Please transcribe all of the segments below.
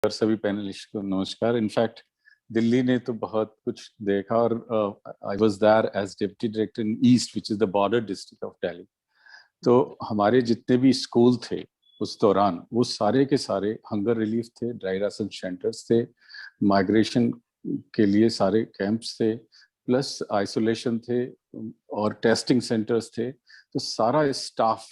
और सभी पैनलिस्ट को नमस्कार। इनफैक्ट दिल्ली ने तो बहुत कुछ देखा और I was there as deputy director in east which is the border district of Delhi. तो हमारे जितने भी स्कूल थे उस दौरान वो सारे के सारे हंगर रिलीफ थे, ड्राई राशन सेंटर्स थे, माइग्रेशन के लिए सारे कैंप्स थे, प्लस आइसोलेशन थे और टेस्टिंग सेंटर्स थे। तो सारा स्टाफ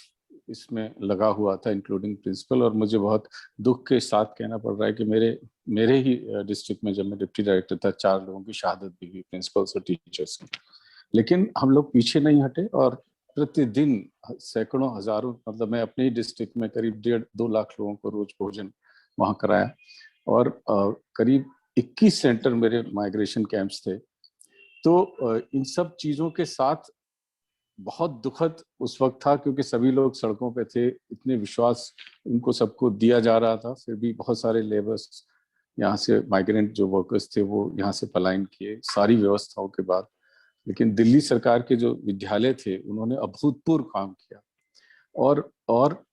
इसमें लगा हुआ था इंक्लूडिंग प्रिंसिपल। और मुझे बहुत दुख के साथ कहना पड़ रहा है कि मेरे ही डिस्ट्रिक्ट में जब मैं डिप्टी डायरेक्टर था 4 लोगों की शहादत भी हुई, प्रिंसिपल्स और टीचर्स की। लेकिन हम लोग पीछे नहीं हटे और प्रतिदिन सैकड़ों हजारों, मतलब मैं अपने ही डिस्ट्रिक्ट में करीब 1.5-2 लाख लोगों को रोज भोजन वहां कराया और करीब 21 सेंटर मेरे माइग्रेशन कैंप्स थे। तो इन सब चीजों के साथ बहुत दुखद उस वक्त था क्योंकि सभी लोग सड़कों पे थे, इतने विश्वास उनको सबको दिया जा रहा था, फिर भी बहुत सारे लेबर्स यहाँ से, माइग्रेंट जो वर्कर्स थे वो यहाँ से पलायन किए सारी व्यवस्थाओं के बाद। लेकिन दिल्ली सरकार के जो विद्यालय थे उन्होंने अभूतपूर्व काम किया और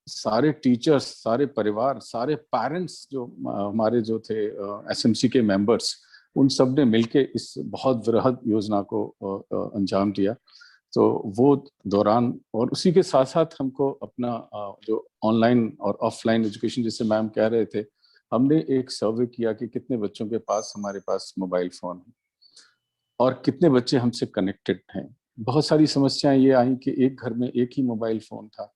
सारे टीचर्स, सारे परिवार, सारे पेरेंट्स जो हमारे जो थे एसएमसी के मेंबर्स, उन सब ने मिलके इस बहुत वृहद योजना को अंजाम दिया। तो वो दौरान और उसी के साथ साथ हमको अपना जो ऑनलाइन और ऑफलाइन एजुकेशन, जैसे मैम कह रहे थे, हमने एक सर्वे किया कि कितने बच्चों के पास हमारे पास मोबाइल फोन है और कितने बच्चे हमसे कनेक्टेड हैं। बहुत सारी समस्याएं ये आई कि एक घर में एक ही मोबाइल फोन था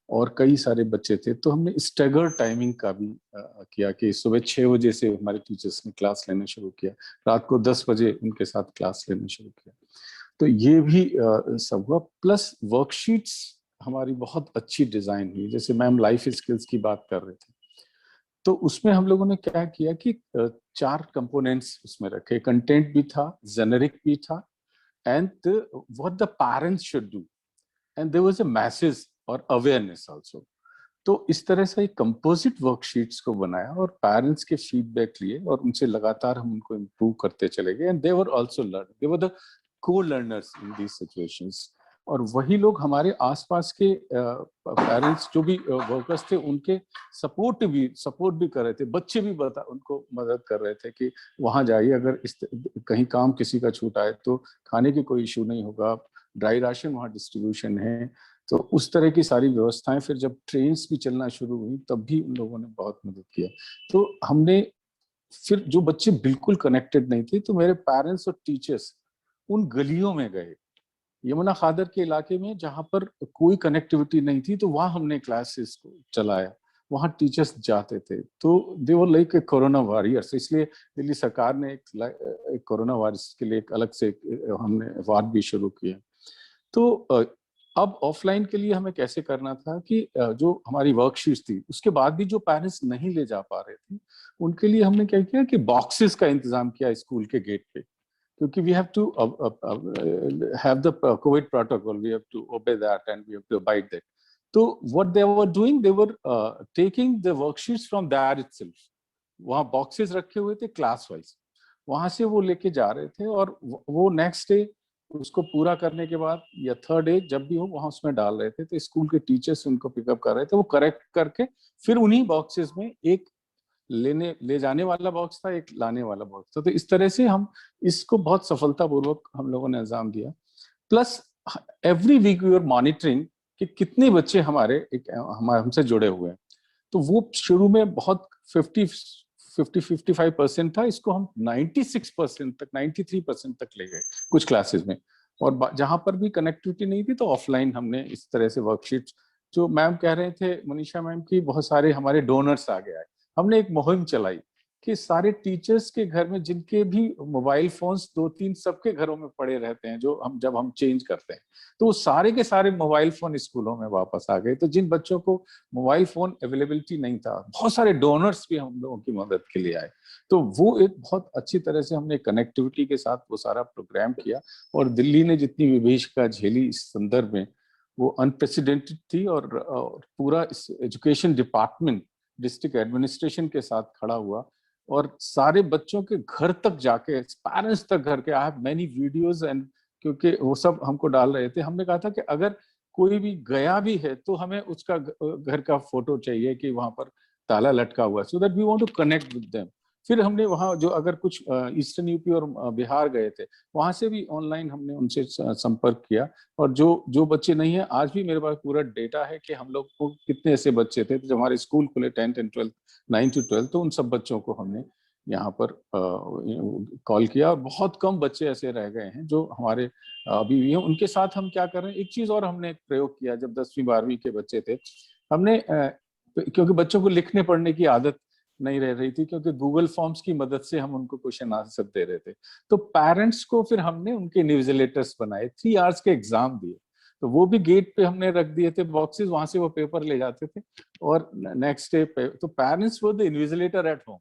और कई सारे बच्चे थे। तो हमने स्टैगर टाइमिंग का भी किया कि सुबह 6 बजे से हमारे टीचर्स ने क्लास लेना शुरू किया, रात को 10 बजे उनके साथ क्लास लेना शुरू किया। तो ये भी सब हुआ। प्लस वर्कशीट्स हमारी बहुत अच्छी डिजाइन हुई, जैसे मैम लाइफ स्किल्स की बात कर रहे थे। तो उसमें हम लोगों ने क्या किया कि 4 कंपोनेंट्स उसमें रखे, कंटेंट भी था, जेनेरिक भी था, and what the parents should do, and there was a message और अवेयरनेस आल्सो। तो इस तरह से एक कंपोजिट वर्कशीट्स को बनाया और पेरेंट्स के फीडबैक लिए और उनसे लगातार हम उनको इम्प्रूव करते चले गए। And they were also learn, they were the को लर्नर्स इन दीज सिचुएशंस। और वही लोग हमारे आसपास के पेरेंट्स जो भी वर्कर्स थे उनके सपोर्ट भी कर रहे थे। बच्चे भी उनको मदद कर रहे थे कि वहां जाइए, अगर कहीं काम किसी का छूट आए तो खाने की कोई इशू नहीं होगा, ड्राई राशन वहाँ डिस्ट्रीब्यूशन है। तो उस तरह की सारी व्यवस्थाएं, फिर जब ट्रेन्स भी चलना शुरू हुई तब भी उन लोगों ने बहुत मदद किया। तो हमने फिर जो बच्चे बिल्कुल कनेक्टेड नहीं थे, तो मेरे पेरेंट्स और टीचर्स उन गलियों में गए, यमुना खादर के इलाके में जहां पर कोई कनेक्टिविटी नहीं थी, तो वहां हमने क्लासेस को चलाया, वहां टीचर्स जाते थे। तो दे वर लाइक कोरोना वॉरियर्स। इसलिए दिल्ली सरकार ने एक कोरोना वॉरियर्स के लिए एक अलग से हमने अवार्ड भी शुरू किया। तो अब ऑफलाइन के लिए हमें कैसे करना था कि जो हमारी वर्कशीट्स थी उसके बाद भी जो पेरेंट्स नहीं ले जा पा रहे थे उनके लिए हमने क्या किया कि बॉक्सेस का इंतजाम किया स्कूल के गेट पे, क्योंकि we have to have the covid protocol, we have to obey that and we have to abide that. तो what they were doing, they were taking the worksheets from there itself. वहां boxes रखे हुए थे class wise, वहां से वो लेके जा रहे थे और वो नेक्स्ट डे उसको पूरा करने के बाद या थर्ड डे जब भी हो वहां उसमें डाल रहे थे। तो स्कूल के टीचर्स उनको पिकअप कर रहे थे, वो करेक्ट करके फिर उन्हीं बॉक्सेस में एक ले जाने वाला बॉक्स था, एक लाने वाला बॉक्स था। तो इस तरह से हम इसको बहुत सफलतापूर्वक हम लोगों ने अंजाम दिया। Plus every week we are monitoring कि कितने बच्चे हमसे जुड़े हुए हैं। तो वो शुरू में बहुत 55% था, इसको हम 96% तक, 93% तक ले गए कुछ क्लासेस में। और जहां पर भी कनेक्टिविटी नहीं थी तो ऑफलाइन हमने इस तरह से वर्कशीट्स, जो मैम कह रहे थे मनीषा मैम की, बहुत सारे हमारे डोनर्स आ गए। हमने एक मुहिम चलाई कि सारे टीचर्स के घर में जिनके भी मोबाइल फोन्स 2-3 सबके घरों में पड़े रहते हैं, जो जब हम चेंज करते हैं तो वो सारे के सारे मोबाइल फोन स्कूलों में वापस आ गए। तो जिन बच्चों को मोबाइल फोन अवेलेबिलिटी नहीं था, बहुत सारे डोनर्स भी हम लोगों की मदद के लिए आए। तो वो एक बहुत अच्छी तरह से हमने कनेक्टिविटी के साथ वो सारा प्रोग्राम किया। और दिल्ली ने जितनी विभीषिका झेली इस संदर्भ में वो अनप्रेसिडेंटेड थी। और पूरा इस एजुकेशन डिपार्टमेंट डिस्ट्रिक्ट एडमिनिस्ट्रेशन के साथ खड़ा हुआ और सारे बच्चों के घर तक जाके, पेरेंट्स तक घर के, I have many videos and, क्योंकि वो सब हमको डाल रहे थे। हमने कहा था कि अगर कोई भी गया भी है तो हमें उसका घर का फोटो चाहिए कि वहां पर, ताला लटका हुआ, so that we want to connect with them. फिर हमने वहाँ जो अगर कुछ ईस्टर्न यूपी और बिहार गए थे, वहां से भी ऑनलाइन हमने उनसे संपर्क किया। और जो जो बच्चे नहीं है, आज भी मेरे पास पूरा डेटा है कि हम लोग को कितने ऐसे बच्चे थे जब हमारे स्कूल खुले 10th and 12th, 9 to 12, तो उन सब बच्चों को हमने यहाँ पर कॉल किया। और बहुत कम बच्चे ऐसे रह गए हैं जो हमारे अभी भी हैं। उनके साथ हम क्या कर रहे हैं, एक चीज और हमने प्रयोग किया। जब 10वीं 12वीं के बच्चे थे, हमने क्योंकि बच्चों को लिखने पढ़ने की आदत नहीं रह रही थी, क्योंकि गूगल फॉर्म्स की मदद से हम उनको क्वेश्चन आंसर दे रहे थे, तो पेरेंट्स को फिर हमने उनके इन्विजिलेटर्स बनाए, 3 आवर्स के एग्जाम दिए। तो वो भी गेट पे हमने रख दिए थे बॉक्सेस, वहां से वो पेपर ले जाते थे और नेक्स्ट डे पे तो पेरेंट्स वो द इन्विजिलेटर एट होम।